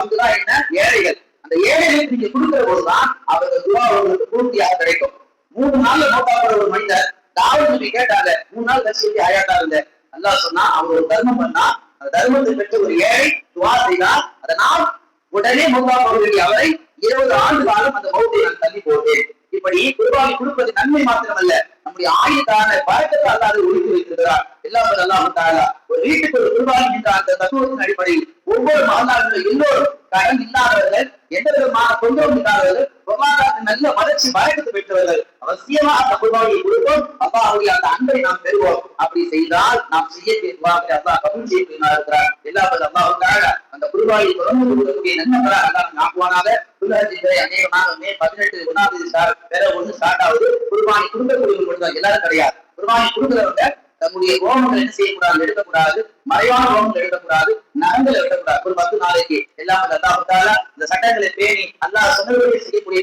பங்குதான் என்ன? ஏழைகள். அந்த ஏழைகளுக்கு நீங்க கொடுக்கிற போதுதான் அவர்கள் துவா அவர்களுக்கு பூர்த்தியாக கிடைக்கும். 3 நாள்ல மௌத்தாகிற ஒரு மனிதர் தாவூத் நபி கேட்டாங்க, 3 நாள் கழிச்சு ஹயாத்தா இருந்த. அல்லாஹ் சொன்னா, அவர் ஒரு தர்மம் பண்ணா, அந்த தர்மத்தை பெற்ற ஒரு ஏழை துவா செய்தால் அதனால் உடனே மௌத்தாக வேண்டிய அவரை 20 ஆண்டு காலம் அந்த மௌத்தை நான் தள்ளி போட்டேன். இப்படி குர்பானி கொடுப்பது நன்மை மாத்திரமல்ல, நம்முடைய ஆயுதான பழக்கத்தை அல்லாத ஒழித்து வைத்திருக்கிறார். எல்லாம் அல்லாஹ் தஆலா ஒரு வீட்டுக்கு ஒரு குர்பானி என்ற அந்த தத்துவத்தின் அடிப்படையில் ஒவ்வொரு வாழ்நாளிலும் எல்லோரும் கடன் இல்லாதவர்கள், எந்த விதமான தொந்தரவும் இல்லாதவர்கள், பொருளாதாரத்தில் நல்ல வளர்ச்சி பழக்கத்தை பெற்றவர்கள் அவசியமா அந்த குர்பானியை கொடுப்போம். அல்லாஹ்வுடைய அந்த அன்பை நாம் பெறுவோம். அப்படி செய்தால் நாம் செய்யக்கூடிய துஆவை அல்லாஹ் கபூல் செய்ய இருக்கிறார். எல்லாம் அல்லாஹ் தஆலா அந்த குர்பானியை தொடர்ந்து கொடுக்கக்கூடிய நன்மைகளாக அல்லாஹ் ஆக்குவானாக. அநேகமாக மே 18 1 வேற ஒண்ணு ஸ்டார்ட் ஆகுது. குர்பானி கொடுக்கக்கூடியவர்கள் எல்லாரும் கிடையாது. குர்பானி கொடுக்கிறவங்க தன்னுடைய ரோமங்கள் என்ன செய்யக்கூடாது, எடுக்கக்கூடாது, மறைவான ரோமங்கள் எடுக்கக்கூடாது, நகங்களை எடுக்கக்கூடாது. ஒரு 10 நாளைக்கு எல்லாம் அல்லாஹ் தஆலா இந்த சட்டங்களை பேணி அல்லாஹ் சொன்னபடி செய்யக்கூடிய